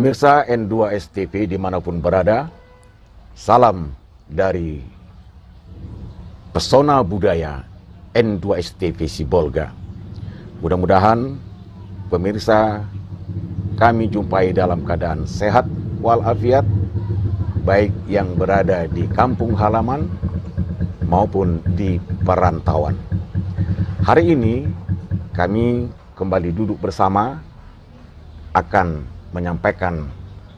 Pemirsa N2S TV dimanapun berada, salam dari Pesona Budaya N2S TV Sibolga. Mudah-mudahan pemirsa kami jumpai dalam keadaan sehat walafiat, baik yang berada di kampung halaman maupun di perantauan. Hari ini kami kembali duduk bersama akan menyampaikan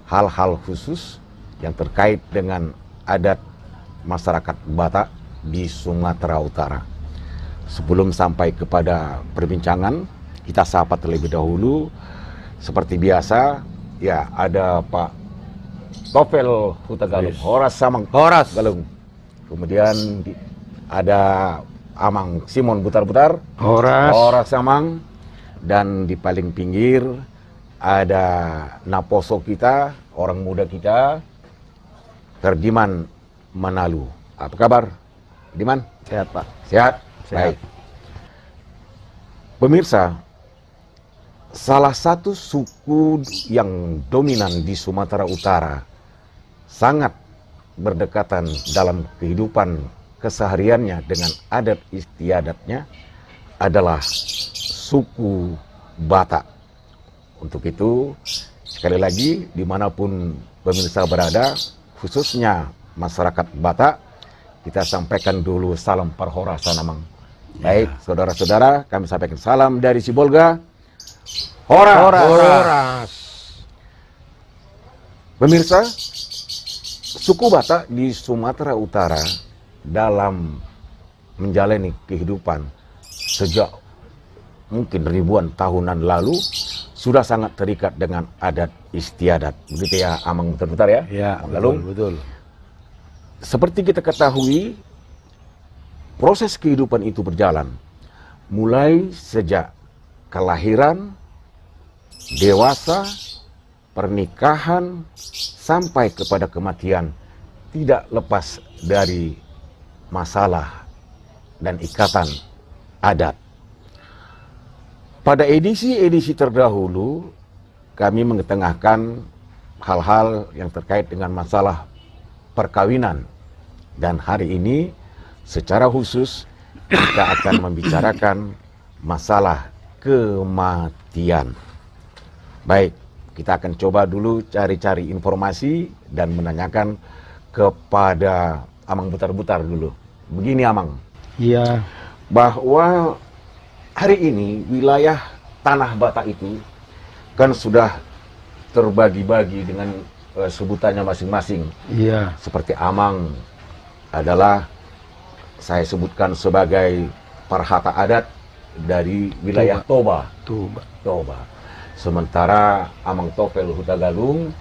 hal-hal khusus yang terkait dengan adat masyarakat Batak di Sumatera Utara. Sebelum sampai kepada perbincangan, kita sapa terlebih dahulu. Seperti biasa, ya ada Pak Topel Hutagalung, Horas Samang Galung. Kemudian ada Amang Simon Butar-Butar, Horas Samang, dan di paling pinggir ada Naposo kita, orang muda kita, Ferdiman Manalu. Apa kabar, Diman? Sehat, Pak. Sehat? Baik. Pemirsa, salah satu suku yang dominan di Sumatera Utara, sangat berdekatan dalam kehidupan kesehariannya dengan adat istiadatnya adalah suku Batak. Untuk itu, sekali lagi, dimanapun pemirsa berada, khususnya masyarakat Batak, kita sampaikan dulu salam parhorasan, Amang. Baik, saudara-saudara, kami sampaikan salam dari Sibolga. Horas. Pemirsa, suku Batak di Sumatera Utara dalam menjalani kehidupan sejak mungkin ribuan tahunan lalu sudah sangat terikat dengan adat istiadat. Begitu ya, Amang Butar-Butar ya? Ya, betul. Seperti kita ketahui, proses kehidupan itu berjalan mulai sejak kelahiran, dewasa, pernikahan, sampai kepada kematian, tidak lepas dari masalah dan ikatan adat. Pada edisi-edisi terdahulu, kami mengetengahkan hal-hal yang terkait dengan masalah perkawinan. Dan hari ini, secara khusus, kita akan membicarakan masalah kematian. Baik, kita akan coba dulu cari-cari informasi dan menanyakan kepada Amang Butar-Butar dulu. Begini, Amang. Iya. Bahwa hari ini wilayah tanah Batak itu kan sudah terbagi-bagi dengan sebutannya masing-masing. Iya. Seperti Amang adalah saya sebutkan sebagai parhata adat dari wilayah Toba. Sementara Amang Topel Hutagalung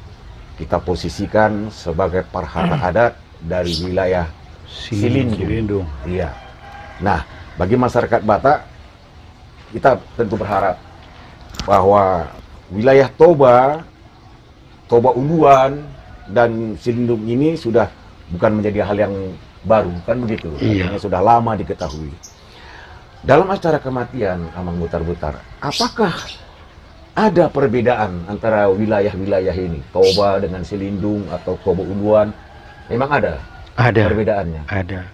kita posisikan sebagai parhata adat dari wilayah Silindung. Iya. Nah, bagi masyarakat Batak, kita tentu berharap bahwa wilayah Toba Uluan dan Silindung ini sudah bukan menjadi hal yang baru, kan begitu? Iya. Artinya sudah lama diketahui. Dalam acara kematian, Amang Butar-Butar, apakah ada perbedaan antara wilayah-wilayah ini, Toba dengan Silindung atau Toba Uluan? Memang ada? Ada. Perbedaannya? Ada.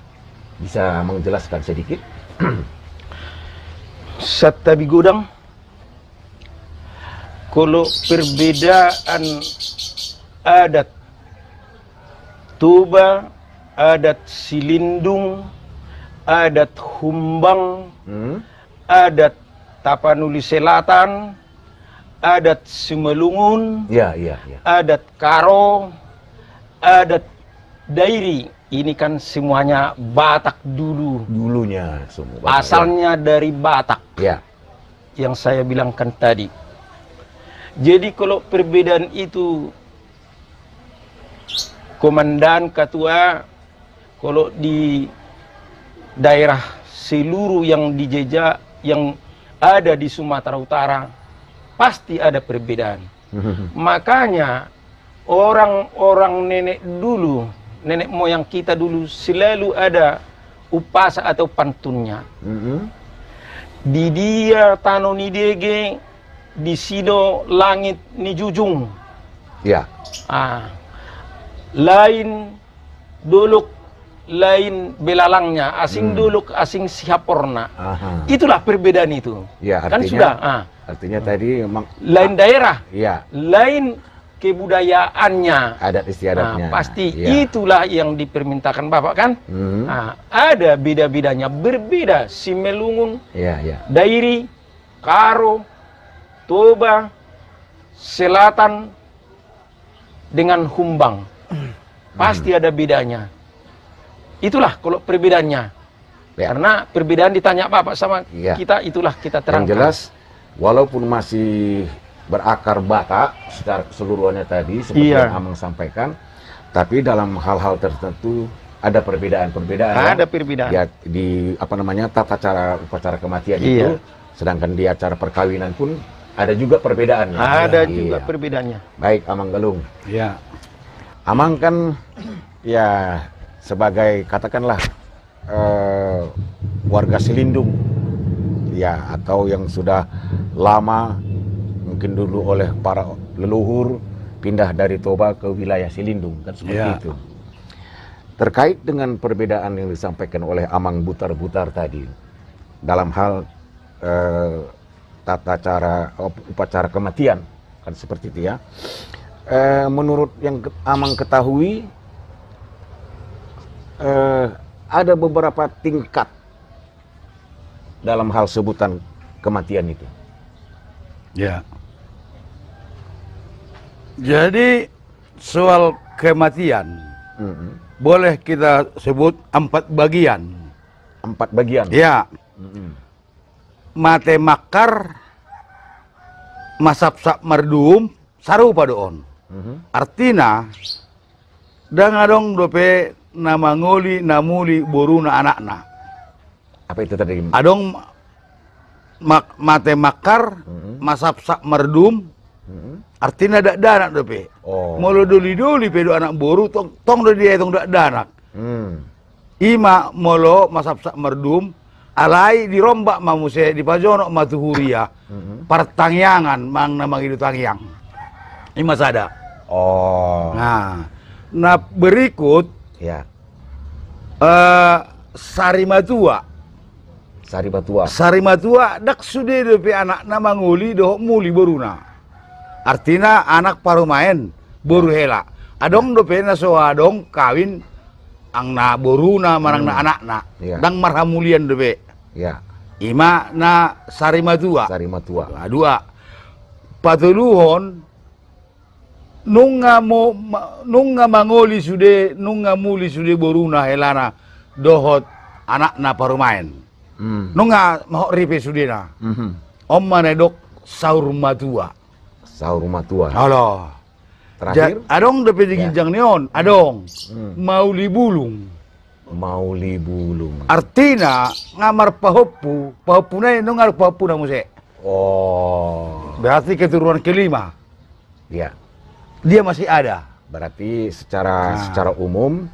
Bisa menjelaskan sedikit? Satabi Gudang, kalau perbedaan adat Toba, adat Silindung, adat Humbang, adat Tapanuli Selatan, adat Simalungun, adat Karo, adat Dairi. Ini kan semuanya Batak dulunya semua. Asalnya dari Batak. Ya. Yang saya bilangkan tadi. Jadi kalau perbedaan itu, komandan, ketua, kalau di daerah seluruh yang dijejak, yang ada di Sumatera Utara, pasti ada perbedaan. Makanya orang-orang nenek moyang kita dulu selalu ada upasa atau pantunnya. Di dia tano ni dege, di sido langit ni jujung. Ya. Lain duluk, lain belalangnya, asing duluk, asing sihaporna. Itulah perbedaan itu. Ya, artinya, kan sudah. Artinya tadi memang lain daerah, ya, lain kebudayaannya, adat istiadatnya. Pasti itulah yang dipermintakan Bapak kan. Ada beda-bedanya, berbeda. Simalungun, Dairi, Karo, Toba, Selatan dengan Humbang, pasti ada bedanya. Itulah kalau perbedaannya. Karena perbedaan ditanya Bapak sama kita, itulah kita terangkan. Yang jelas, walaupun masih berakar Batak secara keseluruhannya tadi seperti yang Amang sampaikan, tapi dalam hal-hal tertentu ada perbedaan-perbedaan. Ada perbedaan. Ya, di apa namanya tata cara upacara kematian itu, sedangkan di acara perkawinan pun ada juga perbedaan. Ada juga perbedaannya. Baik, Amang Galung. Ya. Amang kan ya sebagai katakanlah warga Silindung, ya, atau yang sudah lama mungkin dulu oleh para leluhur pindah dari Toba ke wilayah Silindung, kan seperti itu. Terkait dengan perbedaan yang disampaikan oleh Amang Butar-Butar tadi dalam hal tata cara upacara kematian, kan seperti itu ya. Menurut yang Amang ketahui, ada beberapa tingkat dalam hal sebutan kematian itu. Ya. Jadi soal kematian boleh kita sebut 4 bagian. 4 bagian. Ya. Mate makar, masap-sap merdum, sarupa doon. Artina dangadong dope nama ngoli namuli boruna anakna. Apa itu tadi? Adong mate makar, masap-sap merdum, artina dak danak dope. Molo doli-doli pedo anak boru tong do dia tong dak danak. Ima molo masap-sap merdum alai dirombak mamuse di pajono matuhuria. Pertangyangan mang nama itu tangyang. Ima sada. Nah berikut ya. Sarimatua. Sarimatua dak sude dope anak nama nguli doh muli boruna. Artinya anak parumain boru hela. Adong dope na so adong kawin ang na boruna marang na anakna. Dang marhamulian dope. Ya. Ima na sarimatua. Dua. Patuluhon nunga mangoli sude nunga muli sude boruna helana dohot anakna parumain. Nunga mahok ripe sudena. Om manedok saurmatua. Allah. Terakhir adong dope diginjang neon, adong mauli bulung. Artinya ngamar pahopu na nungar pahopu na muse. Berarti keturunan kelima. Ya. Dia masih ada. Berarti secara umum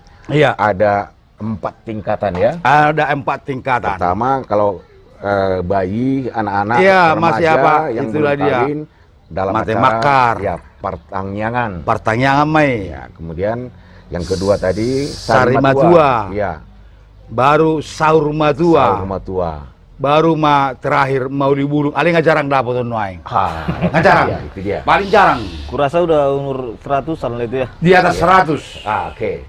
ada 4 tingkatan ya. Ada 4 tingkatan. Pertama kalau bayi, anak-anak, masih apa? Yang itulah belum kawin dalam mate acara makar. Ya, pertangyangan Mai. Ya, kemudian yang kedua tadi Sarimatua. Ya. Baru Saurmatua. Baru terakhir Mauli Bulung. Ali nggak jarang dapat tuh aing. Nggak jarang. Ya, itu dia. Paling jarang. Kurasa udah umur 100-an lah itu ya. Di atas 100. Oke.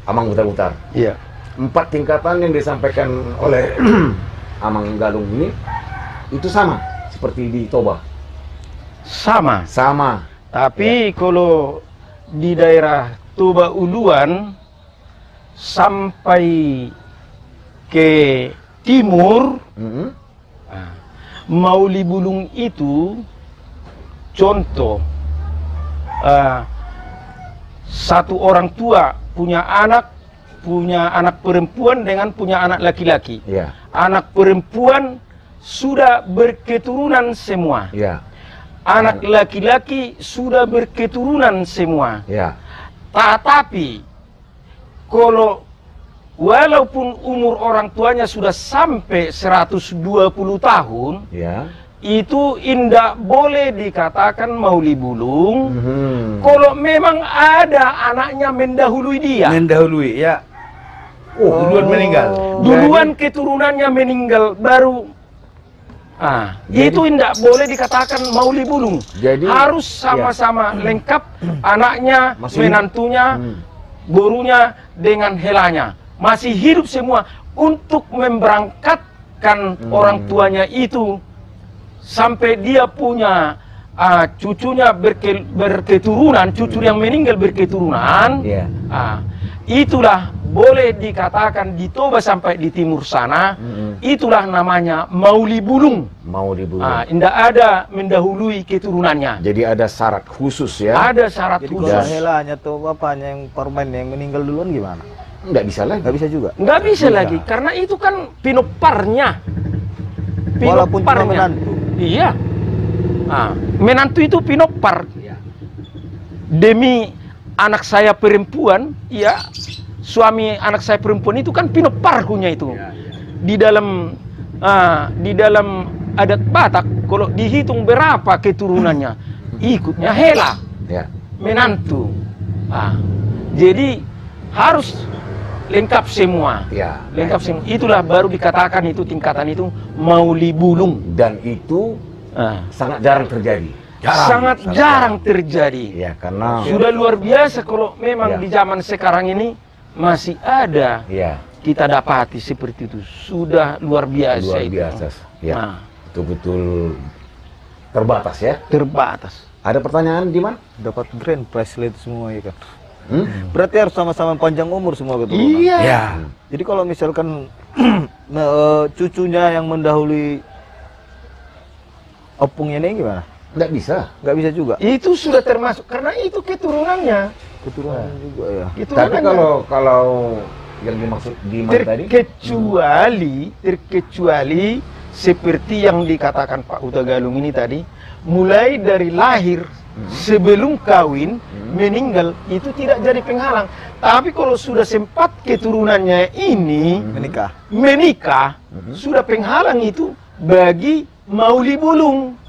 Amang Butar-Butar. Iya. 4 tingkatan yang disampaikan oleh Amang Galung ini itu sama seperti di Toba. Sama. Tapi kalau di daerah Toba Uluan sampai ke timur, Mauli Bulung itu contoh satu orang tua punya anak perempuan dengan punya anak laki-laki. Anak perempuan sudah berketurunan semua. Anak laki-laki sudah berketurunan semua. Tetapi kalau walaupun umur orang tuanya sudah sampai 120 tahun, itu indah boleh dikatakan Mauli Bulung. Kalau memang ada anaknya mendahului dia. Duluan meninggal. Duluan keturunannya meninggal, baru itu tidak boleh dikatakan Mauli Bulung. Jadi harus sama-sama lengkap, anaknya, menantunya, borunya dengan helanya masih hidup semua untuk memberangkatkan orang tuanya itu sampai dia punya cucunya berketurunan, cucu yang meninggal berketurunan. Itulah boleh dikatakan di Toba sampai di timur sana, itulah namanya Mauli Bulung. Mau dibulung. Tidak ada mendahului keturunannya. Jadi ada syarat khusus ya? Ada syarat Jadi khusus. kalau helanya atau bapaknya yang korban yang meninggal duluan gimana? Nggak bisa lagi. Nggak bisa juga. Nggak bisa lagi, karena itu kan pinoparnya. Walaupun cuma menantu. Iya. Menantu itu pinopar. Demi anak saya perempuan, ya, suami anak saya perempuan itu kan pinoparkunya itu. Di dalam adat Batak, kalau dihitung berapa keturunannya, ikutnya hela, menantu. Jadi harus lengkap semua. Lengkap semua. Itulah baru dikatakan itu tingkatan itu mauli bulung. Dan itu sangat jarang terjadi. Sangat jarang terjadi. Ya, karena sudah luar biasa kalau memang di zaman sekarang ini masih ada. Kita dapati seperti itu. Sudah luar biasa. Luar biasa. Ya. Betul-betul terbatas ya. Terbatas. Ada pertanyaan di mana? Dapat grand prize itu semua ya kan. Berarti harus sama-sama panjang umur semua keturunan. Iya. Ya. Jadi kalau misalkan cucunya yang mendahului opungnya ini gimana? Nggak bisa. Nggak bisa juga. Itu sudah termasuk karena itu keturunannya. Keturunan juga ya. Tapi kalau yang dimaksud di mana tadi? Terkecuali seperti yang dikatakan Pak Huta Galung ini tadi, mulai dari lahir sebelum kawin meninggal itu tidak jadi penghalang. Tapi kalau sudah sempat keturunannya ini menikah, sudah penghalang itu bagi mauli bulung.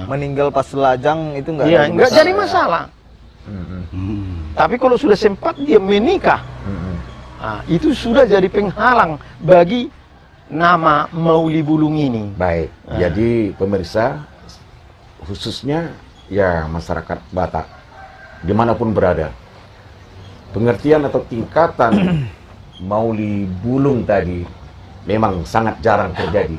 Meninggal pas lajang itu nggak jadi masalah. Tapi kalau sudah sempat dia menikah, itu sudah jadi penghalang bagi nama mauli bulung ini. Baik, jadi pemirsa, khususnya ya masyarakat Batak, dimanapun berada, pengertian atau tingkatan mauli bulung tadi memang sangat jarang terjadi.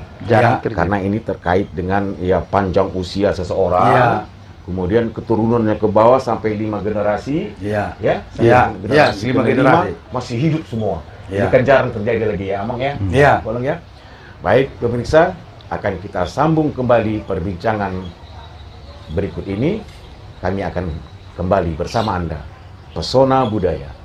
Karena ini terkait dengan ya panjang usia seseorang. Kemudian keturunannya ke bawah sampai 5 generasi, generasi 5 generasi masih hidup semua. Ini kan jarang terjadi lagi ya, Amang ya. Tolong ya. Baik, pemirsa, akan kita sambung kembali perbincangan berikut ini. Kami akan kembali bersama Anda. Pesona Budaya.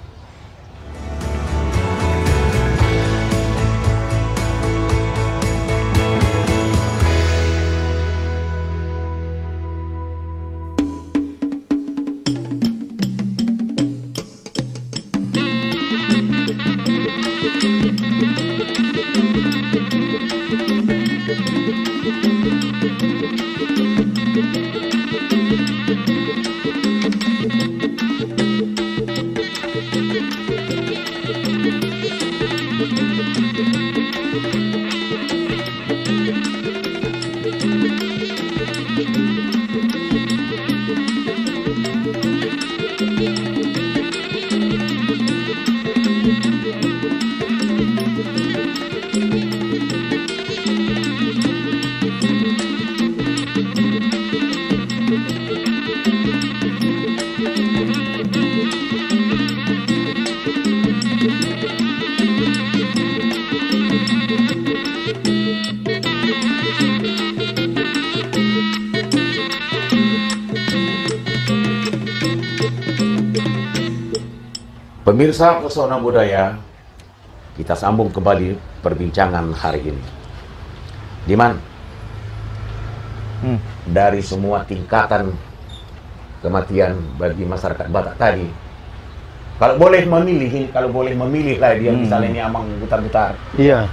Pemirsa Pesona Budaya, kita sambung kembali perbincangan hari ini. Diman, dari semua tingkatan kematian bagi masyarakat Batak tadi, kalau boleh memilih lah dia, misalnya ini Amang Butar-Butar. Iya.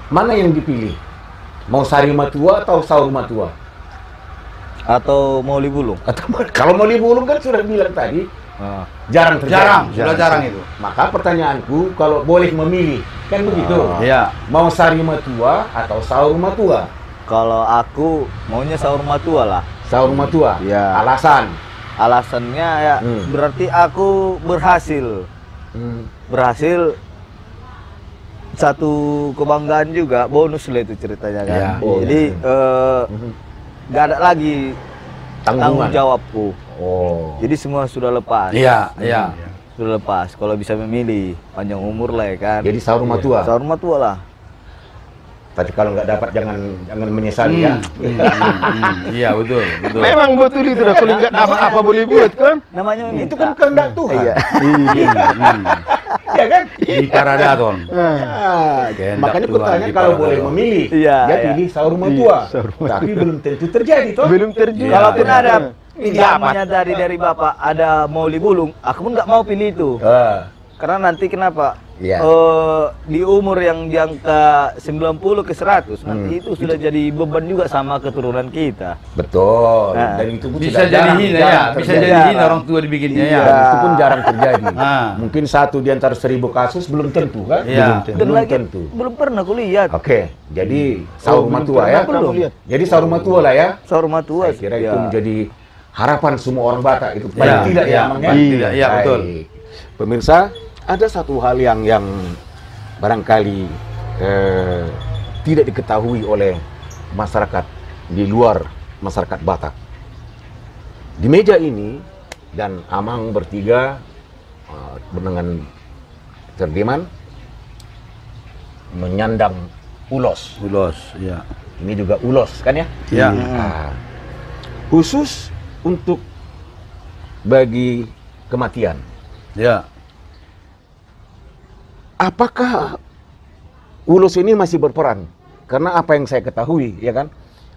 Mana yang dipilih? Mau Sari Matua atau Saur Matua? Atau mauli bulung? Kalau mauli bulung kan sudah bilang tadi, jarang terjadi. Sudah jarang itu. Maka pertanyaanku, kalau boleh memilih, kan begitu. Mau Sari Matua atau Saur Matua? Kalau aku maunya Saur Matua lah. Saur Matua? Ya. Alasannya ya berarti aku berhasil. Berhasil, satu kebanggaan juga, bonus lah itu ceritanya kan. Jadi nggak ada lagi tanggung jawabku. Jadi semua sudah lepas. Sudah lepas. Kalau bisa memilih, panjang umur lah ya kan. Jadi Saur Matua. Saur Matua lah. Tapi kalau nggak dapat jangan menyesali ya. Iya betul. Memang betul itu dah. Kalau nggak apa boleh buat kan? Namanya Itu kan kehendak Tuhan. Iya. Ya kan? Di Paradaton. Makanya kutanya kalau boleh memilih, Iya, dia iya. pilih sahur mertua. Tapi belum tentu terjadi toh. Belum terjadi. Kalaupun ada Ini pinjamannya dari bapak ada mau libulung, aku pun nggak mau pilih itu. Karena nanti kenapa? Iya. Di umur yang di angka 90 ke 100 nanti itu sudah jadi beban juga sama keturunan kita. Betul. Nah, Dan itu pun Bisa sudah jadi jarang- hina jarang ya, bisa terjadi. jadi hina orang tua dibikinnya ya. Iya, itu pun jarang terjadi. Ah. Mungkin 1 di antara 1000 kasus belum tentu kan? Iya. Dan Belum lagi tentu. belum pernah kulihat. Oke, jadi sahur belum matua pernah ya. kamu lihat. Jadi sahur matua lah ya. Sahur matua. Saya kira ya. itu menjadi harapan semua orang Batak itu. Iya, Paling tidak ya, iya, Mang, ya? paling tidak, iya, Baik. betul. Pemirsa, ada satu hal yang barangkali tidak diketahui oleh masyarakat di luar masyarakat Batak. Di meja ini dan Amang bertiga dengan Cerdiman menyandang ulos. Ulos, ya. Ini juga ulos kan ya? Ya. Nah, khusus untuk bagi kematian. Ya. Apakah ulos ini masih berperan? Karena apa yang saya ketahui, ya kan?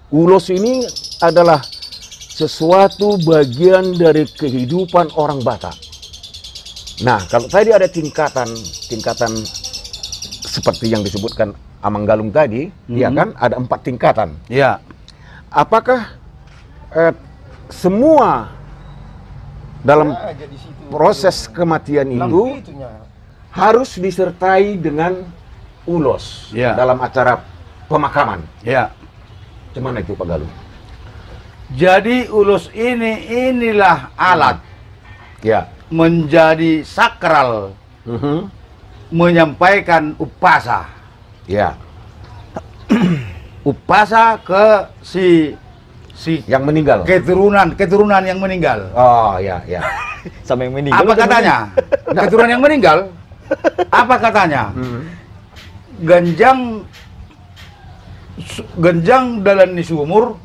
Ulos ini adalah sesuatu bagian dari kehidupan orang Batak. Nah, kalau tadi ada tingkatan seperti yang disebutkan Amang Galung tadi, ya kan? Ada 4 tingkatan. Ya. Apakah semua dalam proses kematian itu harus disertai dengan ulos Ya. dalam acara pemakaman? Ya. Cuman itu Pak Galung? Jadi ulos inilah alat Ya. menjadi sakral menyampaikan upasa. Ya. Upasa ke si Yang meninggal. keturunan yang meninggal. Oh, ya, ya. Sama yang meninggal. Apa katanya? Keturunan yang meninggal. Apa katanya? Genjang dalam ni sumur,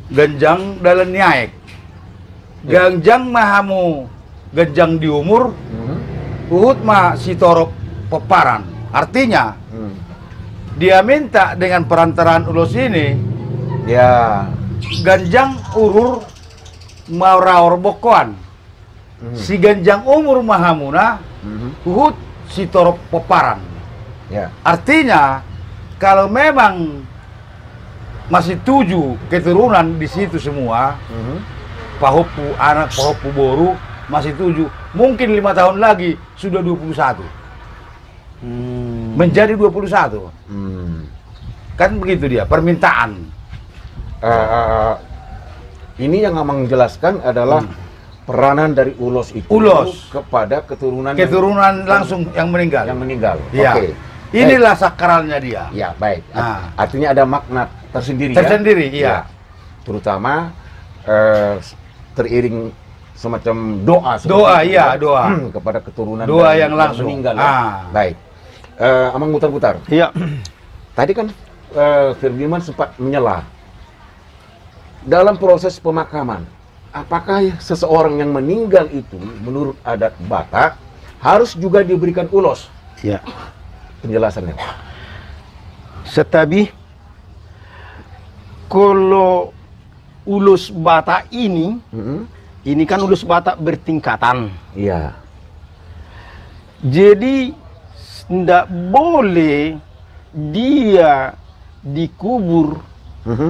genjang dalam ni aek. Genjang mahamu, genjang di umur, uhut mah si torop peparan. Artinya, dia minta dengan perantaraan ulos ini, Ya. ganjang urur mauraor bokoan. Si ganjang umur mahamuna, uhut si torop peparan. Ya. Artinya, kalau memang masih 7 keturunan di situ semua, pahopu anak, pahopu boru, masih 7, mungkin 5 tahun lagi sudah 21. Menjadi 21. Kan begitu dia, permintaan. Ini yang Amang jelaskan adalah peranan dari ulos itu Ulos. kepada keturunan Langsung yang meninggal. yang meninggal. Ya. Oke. Inilah sakralnya dia. Ya, baik. Nah. Artinya ada makna tersendiri, Tersendiri, ya? iya. Terutama teriring semacam doa. Doa, iya, doa. Kepada keturunan Doa dari yang langsung. meninggal. Ya? Ah. Baik. Amang mutar-mutar. Iya. Tadi kan Firdiman sempat menyela dalam proses pemakaman. Apakah seseorang yang meninggal itu menurut adat Batak harus juga diberikan ulos? Iya. Penjelasannya. Setabi kalau ulus Batak ini kan ulus Batak bertingkatan. Iya. Jadi tidak boleh dia dikubur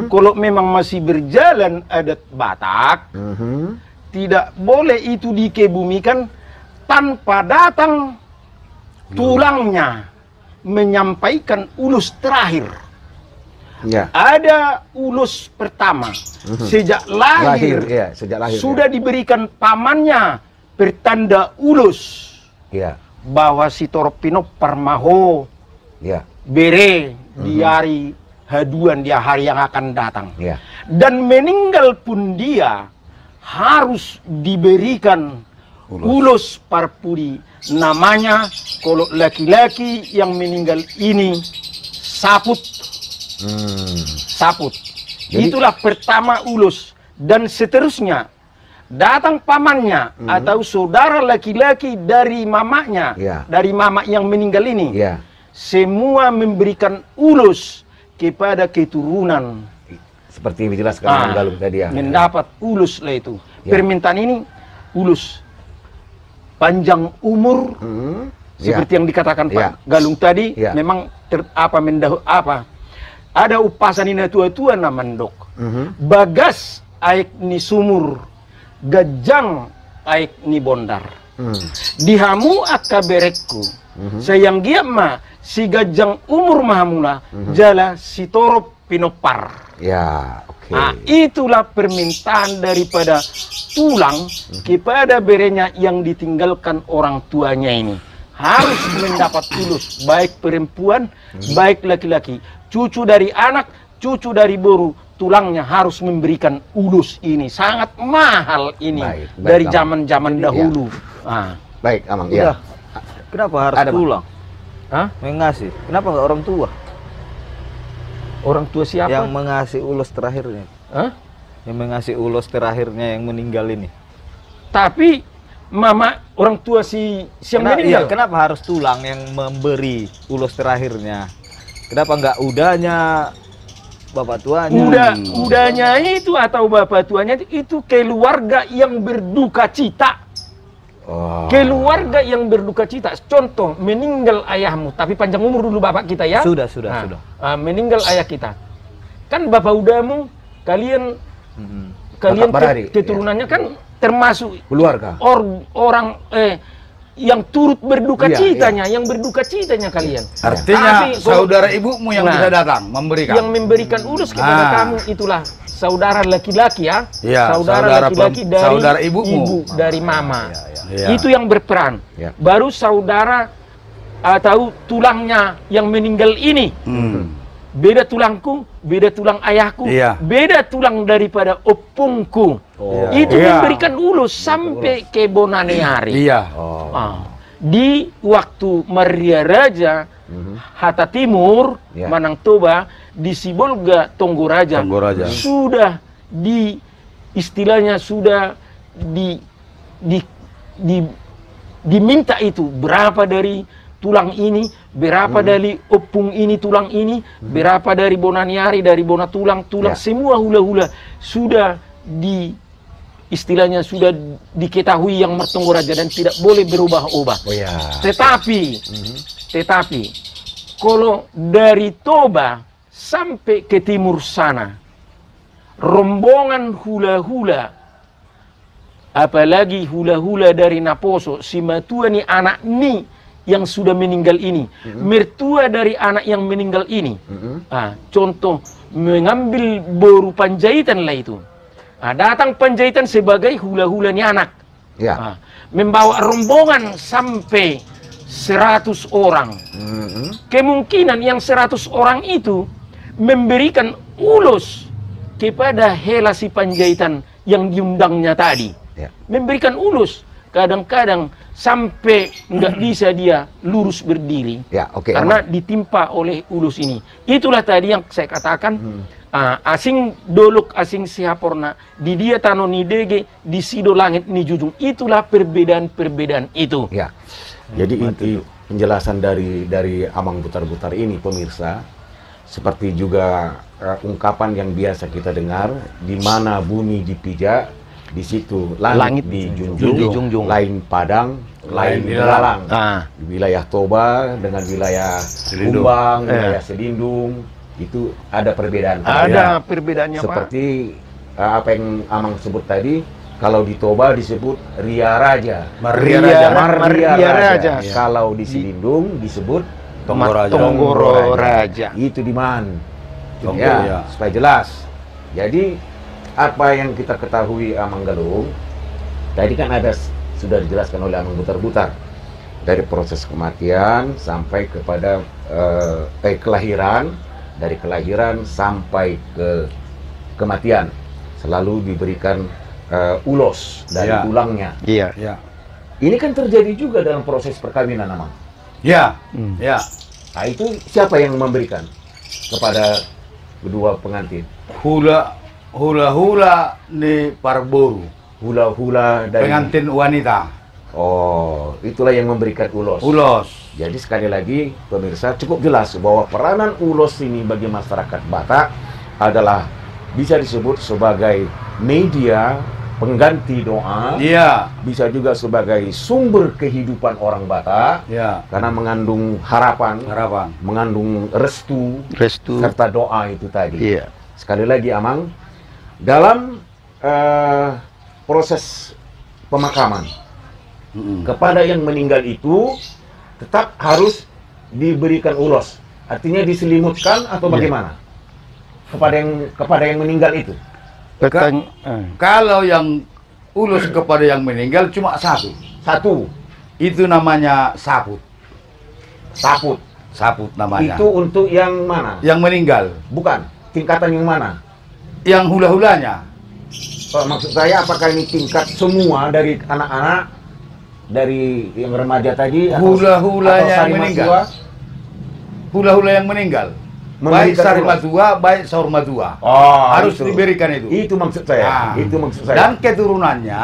kalau memang masih berjalan adat Batak. Tidak boleh itu dikebumikan tanpa datang tulangnya menyampaikan ulus terakhir. Ya. Ada ulus pertama sejak lahir, Ya, sejak lahir. sudah diberikan pamannya pertanda ulus Ya. bahwa si Toropino Parmaho Ya. bere di hari haduan dia hari yang akan datang. Ya. Dan meninggal pun dia harus diberikan ulus parpuri. Namanya kalau laki-laki yang meninggal ini saput. Saput. Itulah pertama ulus. Dan seterusnya, datang pamannya atau saudara laki-laki dari mamanya, dari mama yang meninggal ini, semua memberikan ulus kepada keturunan. Seperti yang dijelaskan Mang Galung tadi ya. Mendapat ulus lah itu. Permintaan ini ulus. Panjang umur, seperti yang dikatakan Pak Galung tadi, memang ada upasan ini tua-tua namandok. Bagas aik ni sumur, gajang aik ni bondar. Dihamu akaberekku, sayang dia ma si gajang umur mahamula, jala si torop pinopar. Ya, oke. Nah, itulah permintaan daripada tulang kepada berenya yang ditinggalkan orang tuanya ini. Harus mendapat ulus, baik perempuan, baik laki-laki. Cucu dari anak, cucu dari boru, tulangnya harus memberikan ulus ini. Sangat mahal ini dari zaman-zaman dahulu. Baik, Amang. Ya. Kenapa harus tulang? Mengasih. Kenapa nggak orang tua? Orang tua siapa? Yang mengasih ulus terakhirnya. Yang mengasih ulus terakhirnya yang meninggal ini. Tapi mama orang tua si yang meninggal. Kenapa harus tulang yang memberi ulus terakhirnya? Kenapa nggak udahnya bapak tuanya? Udahnya itu atau bapak tuanya itu keluarga yang berduka cita. Keluarga yang berduka cita. Contoh, meninggal ayahmu, tapi panjang umur dulu bapak kita ya. Sudah. Meninggal ayah kita. Kan bapak udamu, kalian keturunannya kan termasuk keluarga. Orang yang turut berduka citanya, yang berduka citanya kalian. Artinya saudara ibumu yang bisa datang memberikan. Yang memberikan urus kepada kamu itulah saudara laki-laki ya. Saudara laki-laki dari saudara ibumu. Ibu dari mama. Itu yang berperan. Baru saudara atau tulangnya yang meninggal ini. Beda tulangku, beda tulang ayahku, beda tulang daripada opungku. Itu memberikan ulus sampai ke Bonaneari. Di waktu Maria Raja, Hatta Timur, Manang Toba, di Sibolga, Tonggoraja, sudah istilahnya sudah diminta itu berapa dari tulang ini, berapa dari opung ini, tulang ini, berapa dari Bonaniari, dari Bona tulang, semua hula-hula sudah istilahnya sudah diketahui yang Mertonggoraja dan tidak boleh berubah-ubah. Tetapi kalau dari Toba sampai ke timur sana, rombongan hula-hula, apalagi hula-hula dari Naposo, si matua ni anak ni yang sudah meninggal ini, mertua dari anak yang meninggal ini. Contoh, mengambil boru Panjaitan lah itu. Datang Panjaitan sebagai hula-hula ni anak. Membawa rombongan sampai 100 orang. Kemungkinan yang 100 orang itu memberikan ulus kepada Hela si Panjaitan yang diundangnya tadi. Memberikan ulus. Kadang-kadang sampai nggak bisa dia lurus berdiri karena ditimpa oleh ulus ini. Itulah tadi yang saya katakan, asing dolok asing sihaporna di dia tano ni dege di sido langit ni jujung. Itulah perbedaan-perbedaan itu. Jadi inti penjelasan dari Amang Butar-Butar ini pemirsa, seperti juga ungkapan yang biasa kita dengar, di mana bumi dipijak, di situ langit dijunjung, lain padang, lain belalang. Di wilayah Toba dengan wilayah Kumbang, wilayah Selindung, itu ada perbedaan. Ada perbedaannya, Pak. Seperti apa yang Amang sebut tadi, kalau di Toba disebut Ria Raja, Maria Raja. Kalau di Selindung disebut Tonggoro Raja. Itu di mana? Supaya jelas. Jadi apa yang kita ketahui Amang Galung tadi kan sudah dijelaskan oleh Amang Butar-Butar, dari proses kematian sampai kepada kelahiran, dari kelahiran sampai ke kematian selalu diberikan ulos dari tulangnya. Ini kan terjadi juga dalam proses perkawinan, Amang. Nah, itu siapa yang memberikan? kepada kedua pengantin? Hula di Parboru. Hula dari Pengantin wanita. Oh, itulah yang memberikan ulos. Ulos. Jadi sekali lagi pemirsa cukup jelas bahwa peranan ulos ini bagi masyarakat Batak adalah bisa disebut sebagai media pengganti doa. Iya. Bisa juga sebagai sumber kehidupan orang Batak. Iya. Karena mengandung harapan, mengandung restu, serta doa itu tadi. Iya. Sekali lagi Amang, dalam proses pemakaman kepada yang meninggal itu tetap harus diberikan ulos. Artinya diselimutkan atau bagaimana? Kepada yang meninggal itu. Kalau yang ulos kepada yang meninggal cuma satu. Itu namanya saput. Saput namanya. Itu untuk yang mana? Yang meninggal. Bukan. Tingkatan yang mana? Yang hula-hulanya. Maksud saya apakah ini tingkat semua dari anak-anak, dari yang remaja tadi, hula-hulanya yang meninggal. Hula-hula yang meninggal. Baik Sarimatua, baik Saurmatua. Oh, harus itu diberikan itu. Itu maksud saya. Itu maksud saya. Dan keturunannya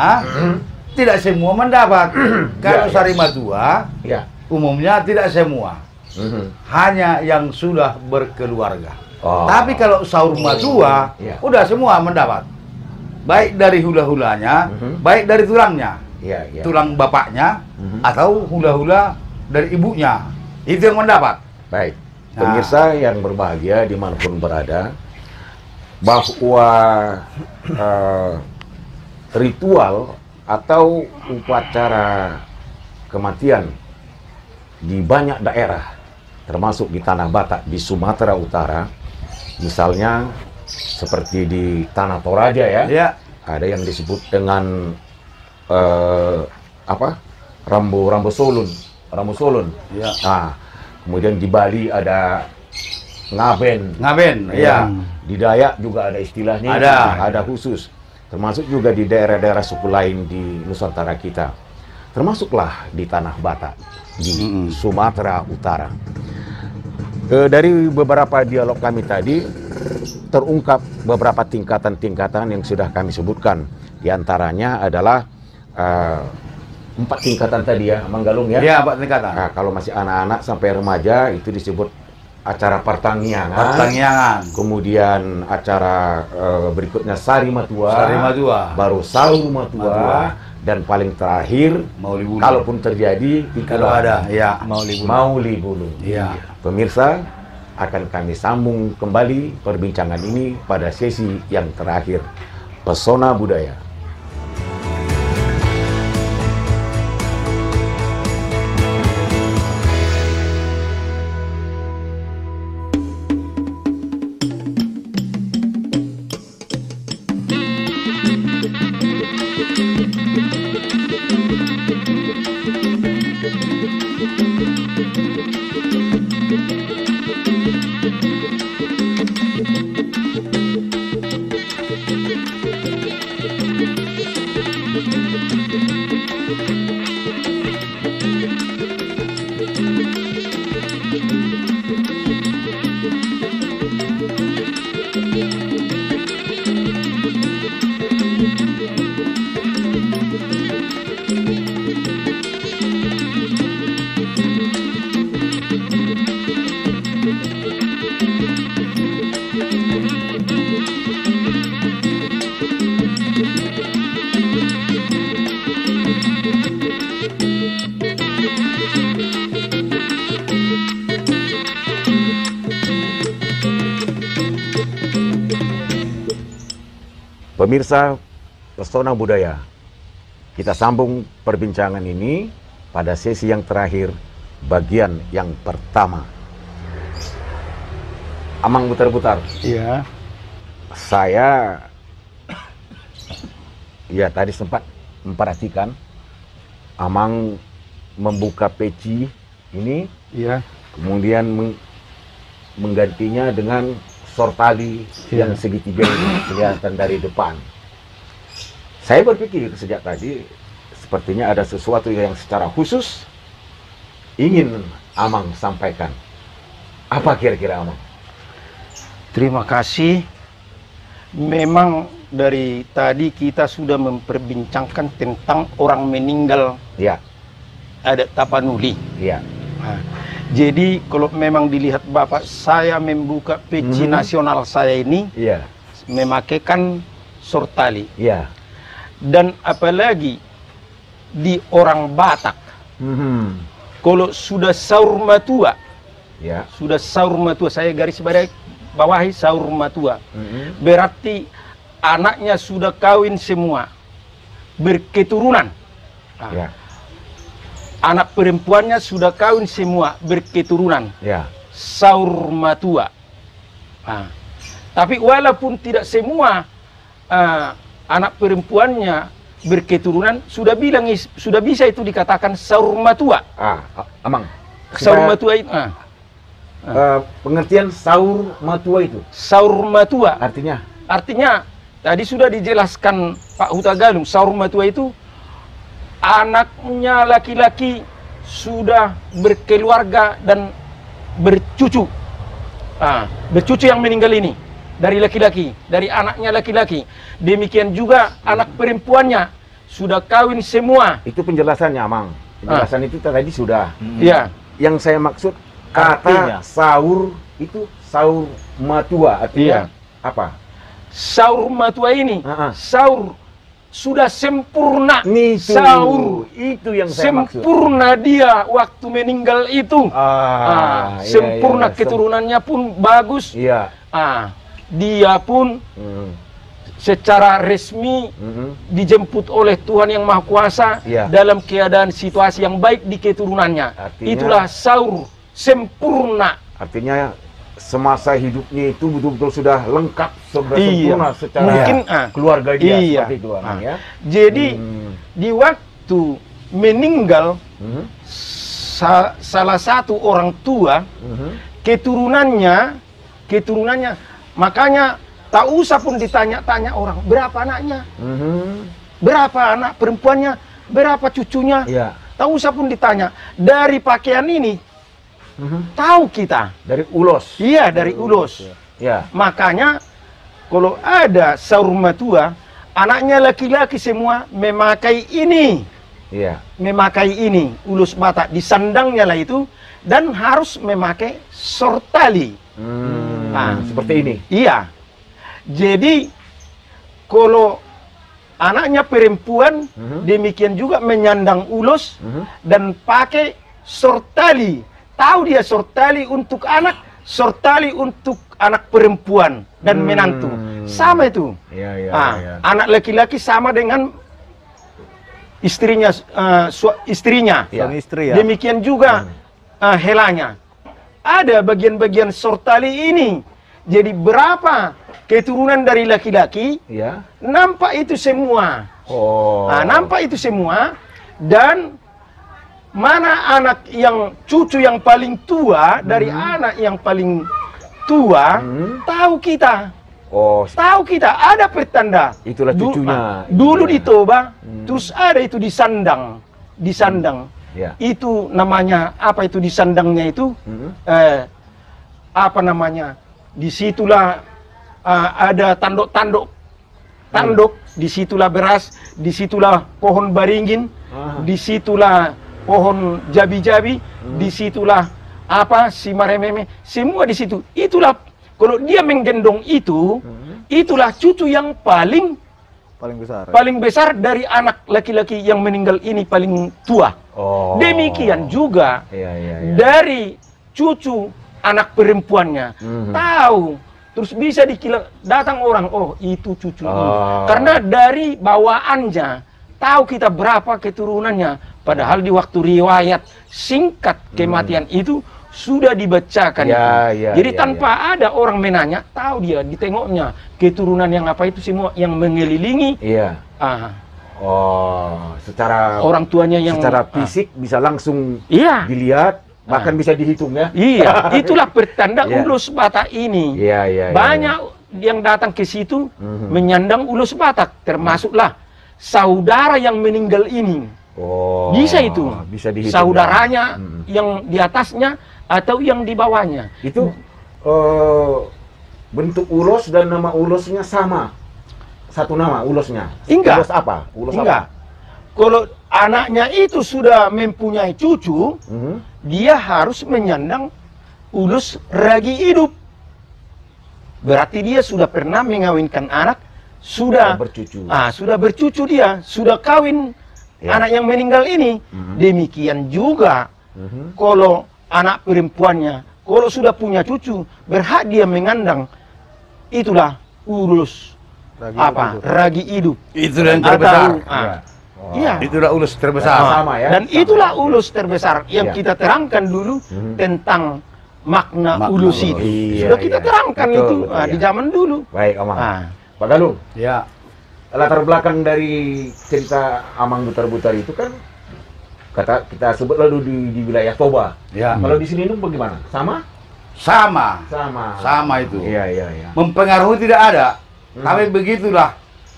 tidak semua mendapat. Kalau Sarimatua, umumnya tidak semua. Hanya yang sudah berkeluarga. Tapi kalau Saurmatua, udah semua mendapat. Baik dari hula-hulanya, baik dari tulangnya. Tulang bapaknya atau hula-hula dari ibunya, itu yang mendapat. Baik, pemirsa yang berbahagia dimanapun berada, bahwa ritual atau upacara kematian di banyak daerah, termasuk di Tanah Batak, di Sumatera Utara, misalnya seperti di Tanah Toraja ada yang disebut dengan Rambo Solun. Nah, kemudian di Bali ada ngaben, di Dayak juga ada istilahnya, ada khusus, termasuk juga di daerah-daerah suku lain di Nusantara kita, termasuklah di Tanah Batak, di Sumatera Utara. Dari beberapa dialog kami tadi terungkap beberapa tingkatan-tingkatan yang sudah kami sebutkan. Di antaranya adalah 4 tingkatan tadi ya, Manggalung ya? Iya, 4 tingkatan. Nah, kalau masih anak-anak sampai remaja itu disebut acara Partangyangan. Kemudian acara berikutnya Sarimatua. Baru Saurmatua. Dan paling terakhir Maulibulu. Kalaupun terjadi, kalau ada, Maulibulu. Pemirsa, akan kami sambung kembali perbincangan ini pada sesi yang terakhir, Pesona Budaya. Pemirsa Pesona Budaya, kita sambung perbincangan ini pada sesi yang terakhir, bagian yang pertama. Amang putar-putar. Iya. Saya tadi sempat memperhatikan Amang membuka peci ini, kemudian menggantinya dengan sortali yang segitiga ini kelihatan dari depan. Saya berpikir sejak tadi sepertinya ada sesuatu yang secara khusus ingin Amang sampaikan. Apa kira-kira Amang? Terima kasih. Memang dari tadi kita sudah memperbincangkan tentang orang meninggal Ya, adat Tapanuli. ya. Nah, jadi kalau memang dilihat Bapak, saya membuka peci nasional saya ini Iya, memakaikan sortali. iya. Dan apalagi di orang Batak, kalau sudah sahur matua, Ya. sudah sahur matua, saya garis bawahi sahur matua. Berarti anaknya sudah kawin semua, berketurunan. Nah, Ya, anak perempuannya sudah kawin semua, berketurunan. ya. Sahur matua. Nah, tapi walaupun tidak semua anak perempuannya berketurunan, sudah bisa itu dikatakan sahur matua. Amang. Sahur matua itu. Pengertian sahur matua itu Sahur matua artinya tadi sudah dijelaskan Pak Huta Galung, sahur matua itu anaknya laki-laki sudah berkeluarga dan bercucu. Bercucu yang meninggal ini dari laki-laki, dari anaknya laki-laki. Demikian juga anak perempuannya sudah kawin semua. itu penjelasannya, Amang. Penjelasan itu tadi sudah. Ya, Yang saya maksud kata Artinya? sahur itu sahur matua artinya apa? sahur matua ini, sahur sudah sempurna. Sahur itu yang saya maksud. sempurna dia waktu meninggal itu. Iya, Sempurna, iya. keturunannya pun bagus. Iya. Dia pun secara resmi dijemput oleh Tuhan Yang Maha Kuasa dalam keadaan situasi yang baik di keturunannya. Itulah sahur sempurna. Artinya semasa hidupnya itu betul-betul sudah lengkap, sempurna secara mungkin keluarga dia seperti itu, Amang, ya. Jadi di waktu meninggal salah satu orang tua, keturunannya, makanya tak usah pun ditanya-tanya orang berapa anaknya, berapa anak perempuannya, berapa cucunya, tak usah pun ditanya. Dari pakaian ini tahu kita. Dari ulos. Iya, dari ulos. Ya. Makanya kalau ada sahur matua, anaknya laki-laki semua memakai ini. Iya. Memakai ini, ulus Batak, di sandangnya lah itu, dan harus memakai sortali. Seperti ini. Iya. Jadi kalau anaknya perempuan, demikian juga menyandang ulos dan pakai sortali. Tahu dia sortali untuk anak, sortali untuk anak perempuan dan menantu. Sama itu. Iya. Anak laki-laki sama dengan istrinya, istrinya. Suami istri ya. Demikian juga helanya. Ada bagian-bagian sortali ini. Jadi berapa keturunan dari laki-laki, nampak itu semua. Nampak itu semua. Dan mana anak yang cucu yang paling tua dari anak yang paling tua, tahu kita. Tahu kita, ada pertanda. Itulah cucunya. Dulu di Toba, terus ada itu di sandang. Di sandang. Itu namanya, apa itu di sandangnya itu? Apa namanya? Disitulah ada tanduk-tanduk. Disitulah beras, disitulah pohon baringin, disitulah pohon jabi-jabi, disitulah apa si marememe, semua di situ. Itulah kalau dia menggendong itu, itulah cucu yang paling besar. Paling besar dari anak laki-laki yang meninggal ini paling tua. Demikian juga dari cucu anak perempuannya. Tahu, terus bisa datang orang, oh itu cucu ini. Karena dari bawaannya tahu kita berapa keturunannya. Padahal di waktu riwayat singkat kematian itu sudah dibacakan. Jadi tanpa ada orang menanya, tahu dia, ditengoknya keturunan yang apa itu semua yang mengelilingi. Secara orang tuanya yang secara fisik bisa langsung dilihat, bahkan bisa dihitung ya. Itulah pertanda ulus Batak ini. Banyak yang datang ke situ menyandang ulus Batak, termasuklah saudara yang meninggal ini. Bisa itu. Bisa dihitung. Saudaranya yang di atasnya atau yang di bawahnya. Itu bentuk ulos dan nama ulosnya sama. Satu nama ulosnya. Enggak. Ulos apa? Ulos Enggak. apa? Kalau anaknya itu sudah mempunyai cucu, dia harus menyandang ulos ragi hidup. Berarti dia sudah pernah mengawinkan anak, sudah bercucu. Sudah bercucu dia, sudah kawin anak yang meninggal ini. Demikian juga kalau anak perempuannya, kalau sudah punya cucu, berhak dia mengandang itulah ulos ragi hidup. Itulah yang terbesar. Iya. Itulah ulus terbesar. Sama ya. Dan itulah ulus terbesar yang kita terangkan dulu tentang makna ulus itu. Sudah kita terangkan betul, itu betul, di zaman dulu. Baik, Amang. Pak Galung. Ya. Latar belakang dari cerita Amang Butar-Butar itu kan kita sebut lalu di wilayah Toba. Ya. Kalau di Silindung bagaimana? Sama? Sama itu. Iya. Mempengaruhi tidak ada. Tapi begitulah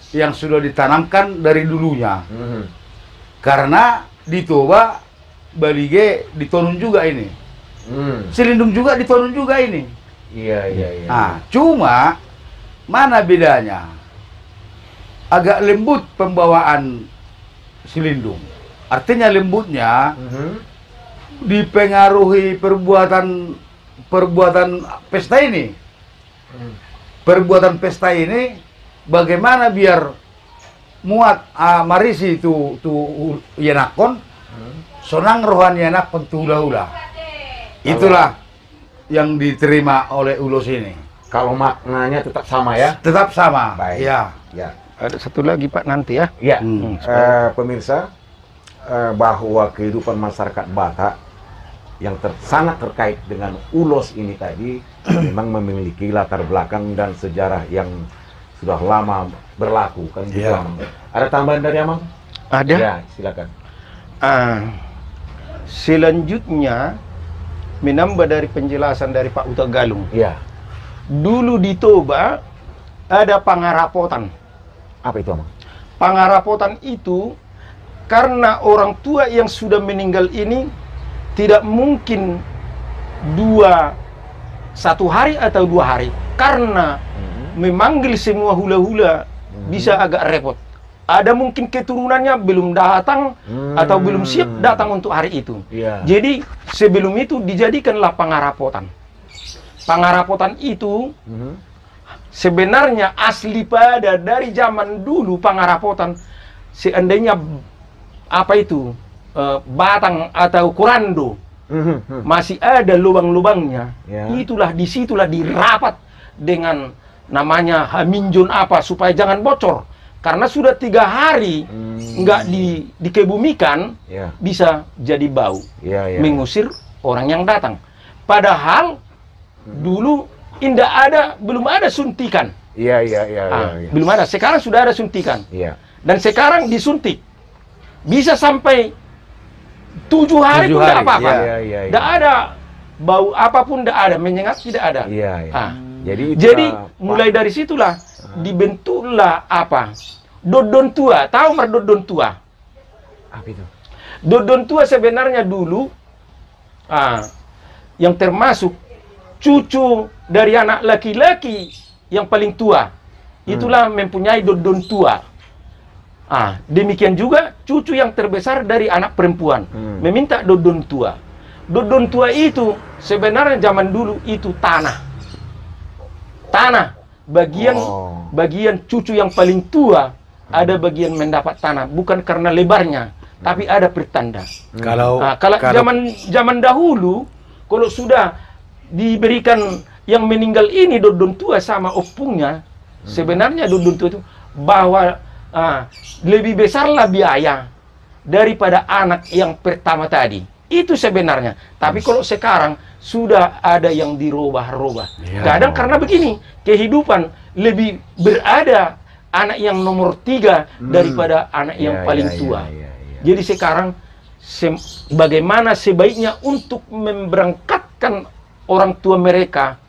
yang sudah ditanamkan dari dulunya. Karena di Toba, Balige ditonun juga ini. Silindung juga ditonun juga ini. Iya. Nah, cuma mana bedanya? Agak lembut pembawaan Silindung. Artinya lembutnya dipengaruhi perbuatan pesta ini. Perbuatan pesta ini bagaimana biar muat marisi tu yenakon sonang rohani yenakon tu hula-hula. Itulah yang diterima oleh ulus ini. Kalau maknanya tetap sama ya? Tetap sama. Baik. Ya. Ada satu lagi Pak nanti ya. Iya. Pemirsa, bahwa kehidupan masyarakat Batak yang sangat terkait dengan ulos ini tadi memang memiliki latar belakang dan sejarah yang sudah lama berlaku kan gitu. Ada tambahan dari Amang? Ada. Ya, silakan. Selanjutnya menambah dari penjelasan dari Pak Uta Galung. Iya. Dulu di Toba ada pangarapotan. Apa itu, Amang? Pangarapotan itu karena orang tua yang sudah meninggal ini tidak mungkin satu hari atau 2 hari, karena memanggil semua hula-hula bisa agak repot. Ada mungkin keturunannya belum datang atau belum siap datang untuk hari itu. Jadi sebelum itu dijadikanlah pangarapotan. Pangarapotan itu sebenarnya asli pada dari zaman dulu pangarapotan, seandainya batang atau kurando masih ada lubang-lubangnya, itulah disitulah dirapat dengan namanya haminjon supaya jangan bocor, karena sudah 3 hari nggak dikebumikan, bisa jadi bau, mengusir orang yang datang. Padahal dulu belum ada suntikan. Belum ada. Sekarang sudah ada suntikan. Dan sekarang disuntik bisa sampai 7 hari pun tidak apa-apa. Tidak ada bau apapun, tidak ada, menyengat tidak ada. Jadi mulai dari situlah dibentuklah dodon tua. Tahu dodon tua? Apa itu? Dodon tua sebenarnya dulu yang termasuk cucu dari anak laki-laki yang paling tua. Itulah mempunyai dodon tua. Demikian juga cucu yang terbesar dari anak perempuan meminta dodon tua. Dodon tua itu sebenarnya zaman dulu itu tanah. Bagian cucu yang paling tua ada bagian mendapat tanah, bukan karena lebarnya, tapi ada pertanda. Kalau zaman dahulu, kalau sudah diberikan yang meninggal ini dodon tua sama opungnya, sebenarnya dodon tua itu bahwa lebih besarlah biaya daripada anak yang pertama tadi. Itu sebenarnya. Tapi kalau sekarang sudah ada yang dirubah-rubah. Kadang karena begini, kehidupan lebih berada anak yang nomor 3 daripada anak yang paling tua. Jadi sekarang bagaimana sebaiknya untuk memberangkatkan orang tua mereka,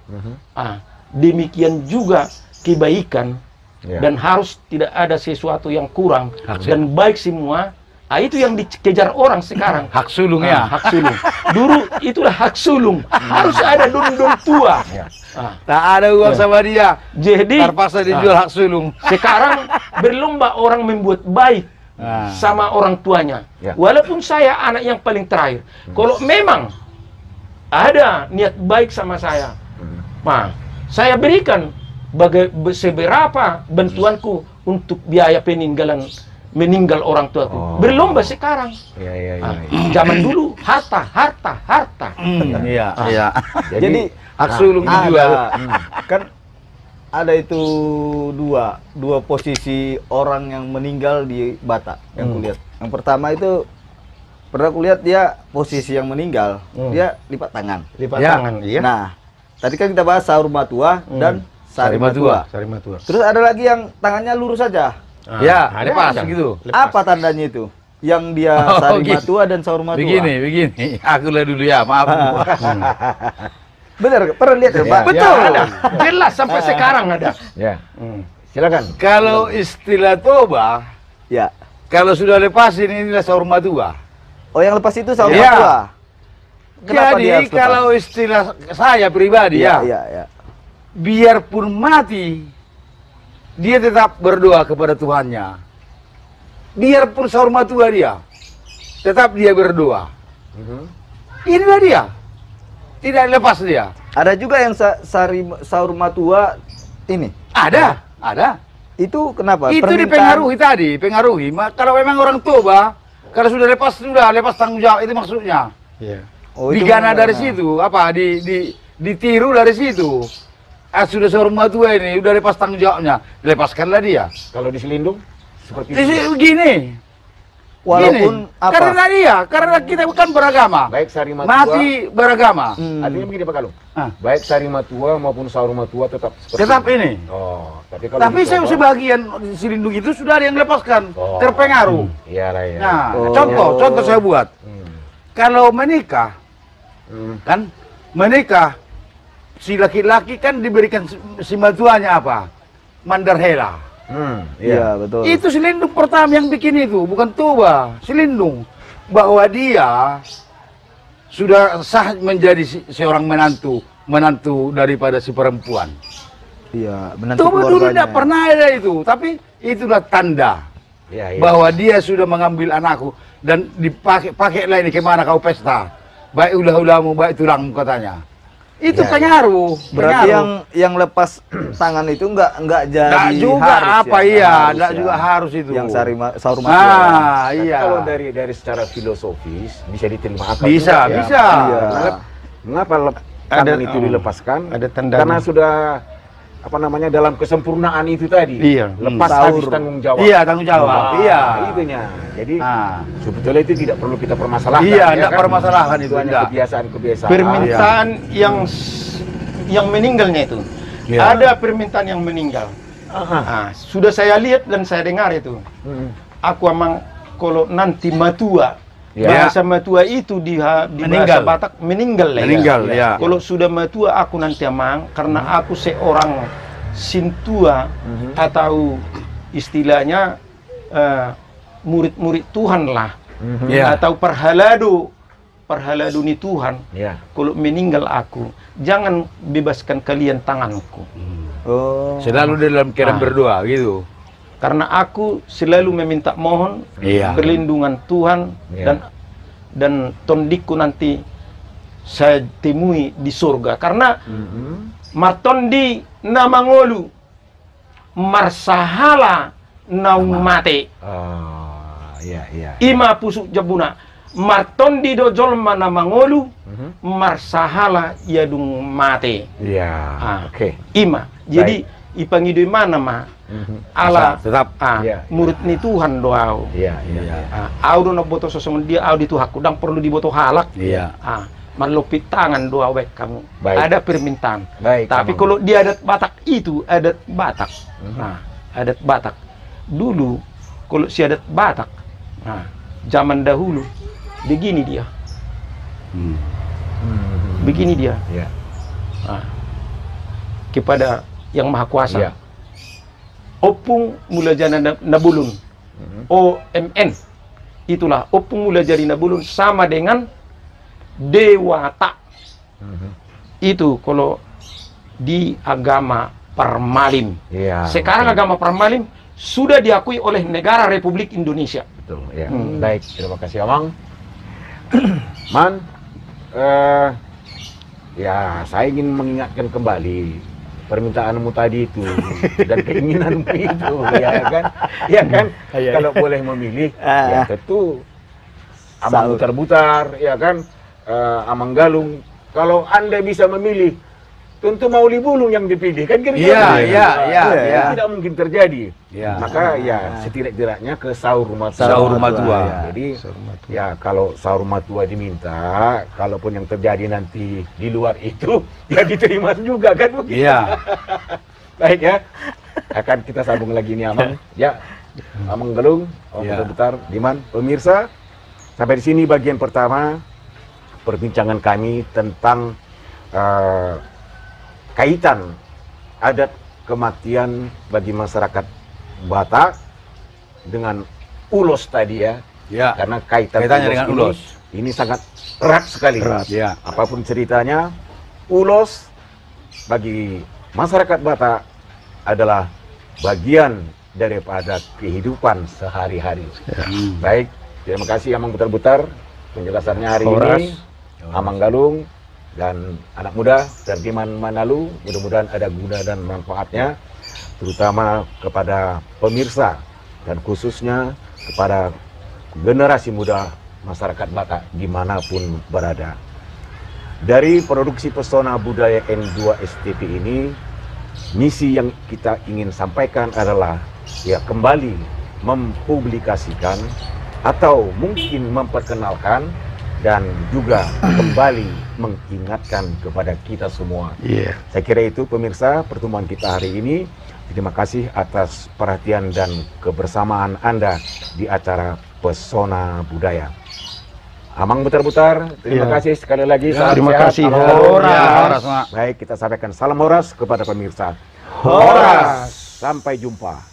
demikian juga kebaikan. Dan harus tidak ada sesuatu yang kurang, dan baik semua Itu yang dikejar orang sekarang. Hak sulung ya. Hak sulung. Dulu itulah hak sulung. Harus ada don-don tua. Tak ada uang sama dia. Jadi Terpaksa dijual hak sulung. sekarang berlomba orang membuat baik sama orang tuanya. Walaupun saya anak yang paling terakhir. Kalau memang ada niat baik sama saya, saya berikan seberapa bantuanku untuk biaya meninggal orang tuaku. Berlomba sekarang. Zaman dulu harta. Iya. Jadi hak sulung dijual. Kan ada itu dua posisi orang yang meninggal di Batak yang kulihat. Yang pertama itu pernah kulihat dia posisi yang meninggal, dia lipat tangan. Tangan, iya. Nah, tadi kan kita bahas sahur matua dan sari matua. Terus ada lagi yang tangannya lurus saja. Ya, lepas gitu. Apa tandanya itu? Yang dia sari matua dan sahur matua. Begini. Aku lihat dulu ya, maaf. Benar, pernah lihat ya, Pak? Betul. Ada. Jelas sampai sekarang ada. Ya. Silakan. Kalau istilah toba, Ya. kalau sudah lepas inilah sahur matua. Oh, yang lepas itu sahur Iya. matua. Kenapa dia Jadi harus lepas? kalau istilah saya pribadi ya, Iya. biarpun mati, dia tetap berdoa kepada Tuhannya. Biarpun sahur matua dia, tetap dia berdoa. Inilah dia, tidak lepas dia. Ada juga yang sahur matua ini. Ada. Itu kenapa? Itu dipengaruhi. Kalau memang orang toba, kalau sudah lepas tanggung jawab, itu maksudnya. Oh, itu Digana dari situ, ditiru dari situ. Sudah sahur matua ini, udah lepas tanggung jawabnya, lepaskanlah dia. Kalau diselindung seperti Gini. Walaupun apa? Karena kita bukan beragama. baik sari matua, Mati beragama. artinya begini Pak Galung. Baik sari matua maupun sahur matua tetap seperti Tetap itu. ini. Tapi Tapi sebagian selindung itu sudah ada yang lepaskan, terpengaruh. Iya. Nah, contoh saya buat. Kalau menikah, si laki-laki kan diberikan si matuanya apa? Mandarhela. Iya, betul. Itu selindung pertama yang bikin itu, bukan toba, selindung. Bahwa dia sudah sah menjadi seorang menantu daripada si perempuan. Iya, menantu Toba dulu keluarganya. tidak pernah ada itu, tapi itulah tanda bahwa dia sudah mengambil anakku dan pakailah ini kemana kau pesta. Baik ulah-ulahmu, baik tulangmu katanya. Itu pengaruh. Berarti yang lepas tangan itu enggak jadi Nggak juga harus apa ya? enggak juga harus itu. Yang sahur matua. Tapi Iya. kalau dari secara filosofis bisa diterima akal Bisa. juga, ya. Iya. Mengapa tangan itu dilepaskan? ada tanda. Karena sudah dalam kesempurnaan itu tadi. Iya. Lepas Sahur. habis tanggung jawab. Iya, tanggung jawab. Iya. Itunya. Jadi Ah. sebetulnya itu tidak perlu kita permasalahkan. Iya, ya tidak kan? permasalahan itu, hanya tidak. kebiasaan-kebiasaan. Permintaan yang meninggalnya itu. Iya. Ada permintaan yang meninggal. Sudah saya lihat dan saya dengar itu. Aku emang kalau nanti matua, bahasa matua itu di Meninggal. bahasa Batak meninggal lah. Meninggal, ya. Kalau sudah matua aku nanti emang karena aku seorang sintua atau istilahnya murid-murid Tuhan lah. Ya. Atau perhaladu ni Tuhan. Ya. Kalau meninggal aku, jangan bebaskan kalian tanganku. Oh. Selalu dalam keadaan berdoa gitu. Karena aku selalu meminta mohon Iya. perlindungan Tuhan dan tondiku nanti saya temui di surga. Karena martondi namangolu marsahala naumate ima pusuk jabuna martondi do jolma namangolu marsahala yadung mate. Oke. Ima. Jadi ipangidoy mana ma ala Tetap. murid ni Tuhan doau. Au do boto sosong dia au itu hakku dang perlu diboto halak. Iya. Malupit tangan doa wek kamu. Baik. Ada permintaan. Baik, Tapi Kamang. kalau di adat Batak itu adat Batak. Nah, adat Batak. Dulu kalau si adat Batak, zaman dahulu begini dia. Begini dia. Kepada yang Maha Kuasa. Iya. Opung mula jana nabulun. OMN. itulah Opung Mula Jalina Bulun sama dengan Dewata. Itu kalau di agama Parmalim. Iya, Sekarang betul. agama Parmalim sudah diakui oleh negara Republik Indonesia. Betul, ya. Baik, terima kasih Amang. Man, ya saya ingin mengingatkan kembali permintaanmu tadi itu dan keinginanmu itu, ya kan? Ya kan? Kalau boleh memilih, ya tentu Amang Butar-Butar, ya kan? Amang Galung. Kalau Anda bisa memilih, tentu Mauli Bulung yang dipilih, kan kira-kira? Iya. Tidak mungkin terjadi. Ya. Maka ya setidak-tidaknya ke sahur rumah tua. Sahur rumah tua. Jadi ya kalau sahur rumah tua diminta, kalaupun yang terjadi nanti di luar itu ya diterima juga kan begitu. Iya. Baik ya. Akan kita sambung lagi nih Amang. Ya. Amang Galung, Butar, Diman, pemirsa. Sampai di sini bagian pertama perbincangan kami tentang kaitan adat kematian bagi masyarakat Batak dengan ulos tadi ya. Ya. Karena kaitannya dengan ini, ulos. Ini sangat erat sekali. Ya. Apapun ceritanya, ulos bagi masyarakat Batak adalah bagian daripada kehidupan sehari-hari. Baik, terima kasih Amang Butar-Butar penjelasannya hari ini. Amang Galung dan anak muda Terdiman Manalu, mudah-mudahan ada guna dan manfaatnya, terutama kepada pemirsa dan khususnya kepada generasi muda masyarakat Batak dimanapun berada. Dari produksi Pesona Budaya N2 STP ini, misi yang kita ingin sampaikan adalah ya kembali mempublikasikan atau mungkin memperkenalkan dan juga kembali mengingatkan kepada kita semua. Saya kira itu pemirsa pertemuan kita hari ini. Terima kasih atas perhatian dan kebersamaan Anda di acara Pesona Budaya. Amang Butar-Butar, terima kasih sekali lagi. Terima kasih. Horas. Baik, kita sampaikan salam horas kepada pemirsa. Horas. Sampai jumpa.